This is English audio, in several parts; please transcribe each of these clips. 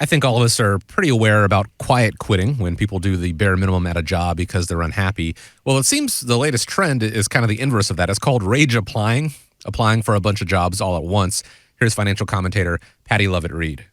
I think all of us are pretty aware about quiet quitting when people do the bare minimum at a job because they're unhappy. Well, it seems the latest trend is kind of the inverse of that. It's called rage applying, applying for a bunch of jobs all at once. Here's financial commentator Patty Lovett-Reed.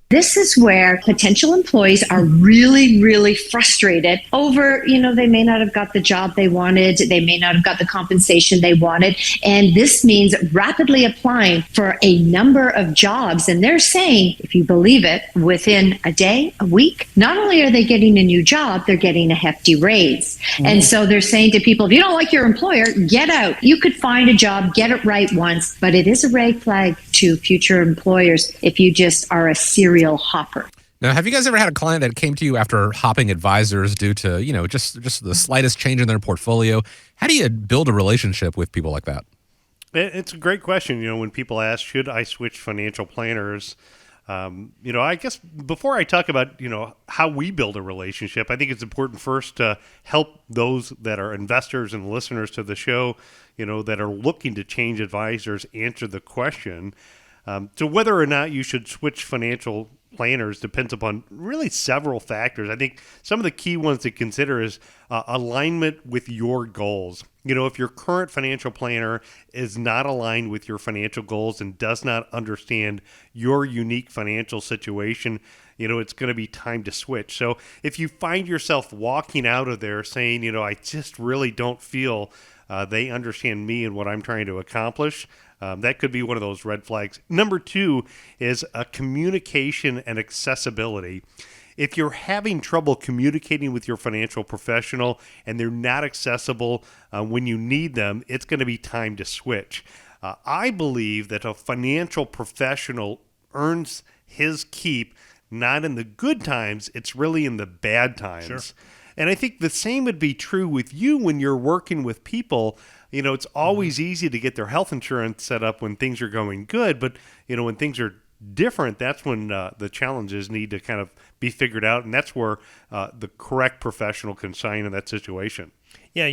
This is where potential employees are really, really frustrated over, they may not have got the job they wanted. They may not have got the compensation they wanted. And this means rapidly applying for a number of jobs. And they're saying, if you believe it, within a day, a week, not only are they getting a new job, they're getting a hefty raise. And so they're saying to people, if you don't like your employer, get out. You could find a job, get it right once, but it is a red flag to future employers if you just are a serial hopper. Now, have you guys ever had a client that came to you after hopping advisors due to, just the slightest change in their portfolio? How do you build a relationship with people like that? It's a great question. When people ask, should I switch financial planners? I guess before I talk about, how we build a relationship, I think it's important first to help those that are investors and listeners to the show, that are looking to change advisors answer the question. So whether or not you should switch financial planners depends upon really several factors. I think some of the key ones to consider is alignment with your goals. If your current financial planner is not aligned with your financial goals and does not understand your unique financial situation, it's going to be time to switch. So if you find yourself walking out of there saying, I just really don't feel they understand me and what I'm trying to accomplish, that could be one of those red flags. Number two is communication and accessibility. If you're having trouble communicating with your financial professional and they're not accessible when you need them, it's going to be time to switch. I believe that a financial professional earns his keep not in the good times, it's really in the bad times. Sure. And I think the same would be true with you when you're working with people. It's always easy to get their health insurance set up when things are going good, but when things are different, that's when the challenges need to kind of be figured out, and that's where the correct professional can shine in that situation. Yeah,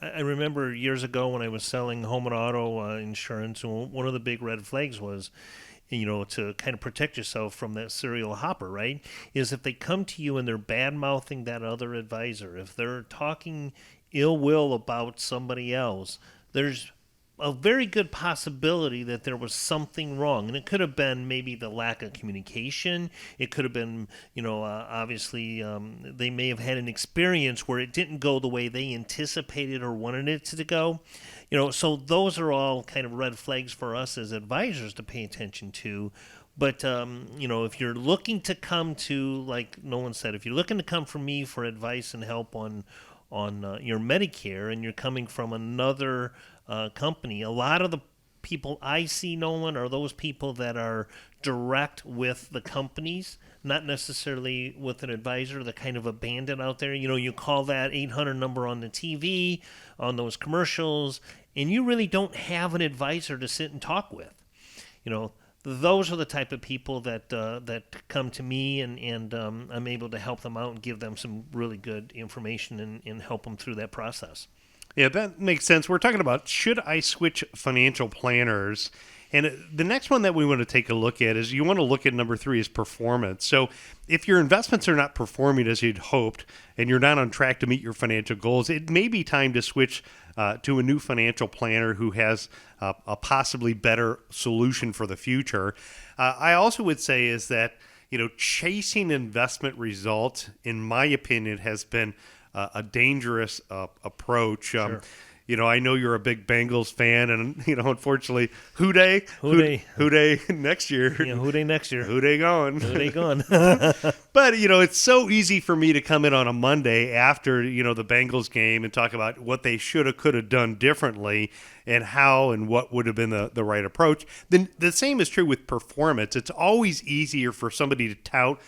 I remember years ago when I was selling home and auto insurance, one of the big red flags was, to kind of protect yourself from that serial hopper, right, is if they come to you and they're bad-mouthing that other advisor, if they're talking ill will about somebody else, there's a very good possibility that there was something wrong. And it could have been maybe the lack of communication. It could have been, obviously they may have had an experience where it didn't go the way they anticipated or wanted it to go. So those are all kind of red flags for us as advisors to pay attention to. But, if you're looking to come to, like Nolan said, if you're looking to come from me for advice and help on your Medicare and you're coming from another company, a lot of the people I see, Nolan, are those people that are direct with the companies, not necessarily with an advisor. They're kind of abandoned out there. You call that 800 number on the TV, on those commercials, and you really don't have an advisor to sit and talk with. Those are the type of people that come to me, and I'm able to help them out and give them some really good information and help them through that process. Yeah, that makes sense. We're talking about, should I switch financial planners? And the next one that we want to take a look at is, you want to look at number 3 is performance. So if your investments are not performing as you'd hoped and you're not on track to meet your financial goals, it may be time to switch to a new financial planner who has a possibly better solution for the future. I also would say is that, chasing investment results, in my opinion, has been a dangerous approach. Sure. I know you're a big Bengals fan, and unfortunately, who day next year? Yeah, who day next year? Who day gone? Who day gone? But it's so easy for me to come in on a Monday after the Bengals game and talk about what they should have, could have done differently, and how and what would have been the right approach. Then the same is true with performance. It's always easier for somebody to tout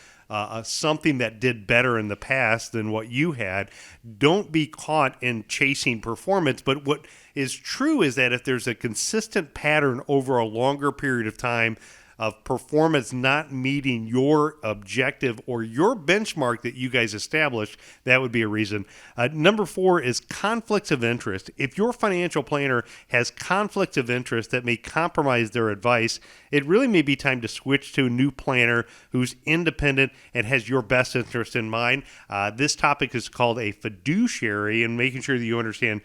something that did better in the past than what you had. Don't be caught in chasing performance. But what is true is that if there's a consistent pattern over a longer period of time, of performance not meeting your objective or your benchmark that you guys established, that would be a reason. Number 4 is conflicts of interest. If your financial planner has conflicts of interest that may compromise their advice, it really may be time to switch to a new planner who's independent and has your best interest in mind. This topic is called a fiduciary, and making sure that you understand,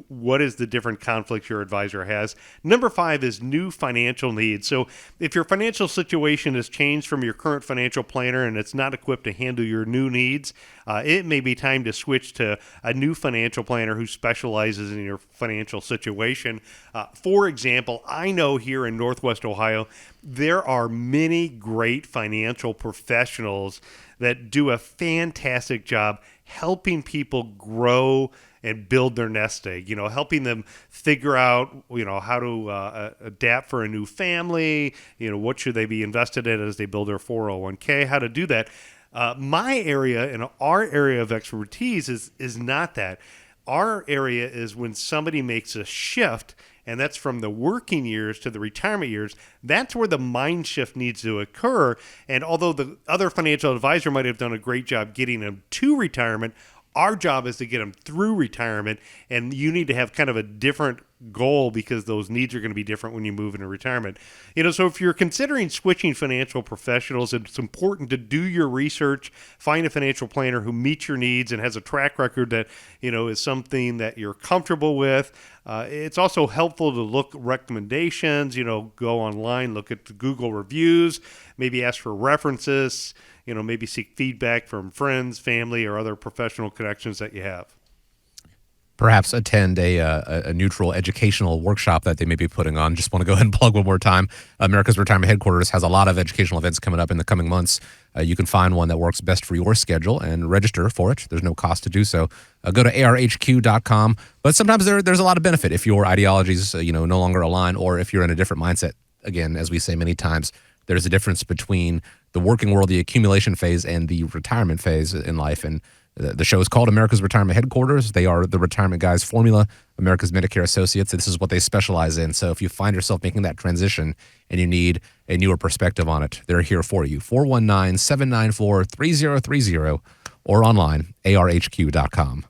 what is the different conflicts your advisor has. Number 5 is new financial needs. So if your financial situation has changed from your current financial planner and it's not equipped to handle your new needs, it may be time to switch to a new financial planner who specializes in your financial situation. For example, I know here in Northwest Ohio, there are many great financial professionals that do a fantastic job helping people grow and build their nest egg, helping them figure out, how to adapt for a new family, what should they be invested in as they build their 401k, how to do that. My area and our area of expertise is not that. Our area is when somebody makes a shift, and that's from the working years to the retirement years. That's where the mind shift needs to occur. And although the other financial advisor might have done a great job getting them to retirement, our job is to get them through retirement, and you need to have kind of a different goal because those needs are going to be different when you move into retirement. So if you're considering switching financial professionals, it's important to do your research, find a financial planner who meets your needs and has a track record that, is something that you're comfortable with. It's also helpful to look recommendations, go online, look at the Google reviews, maybe ask for references, maybe seek feedback from friends, family, or other professional connections that you have. Perhaps attend a neutral educational workshop that they may be putting on. Just want to go ahead and plug one more time. America's Retirement Headquarters has a lot of educational events coming up in the coming months. You can find one that works best for your schedule and register for it. There's no cost to do so. Go to arhq.com. But sometimes there's a lot of benefit if your ideologies no longer align, or if you're in a different mindset. Again, as we say many times, there's a difference between the working world, the accumulation phase, and the retirement phase in life. And the show is called America's Retirement Headquarters. They are the retirement guys formula, America's Medicare Associates. This is what they specialize in. So if you find yourself making that transition and you need a newer perspective on it, they're here for you. 419-794-3030 or online, arhq.com.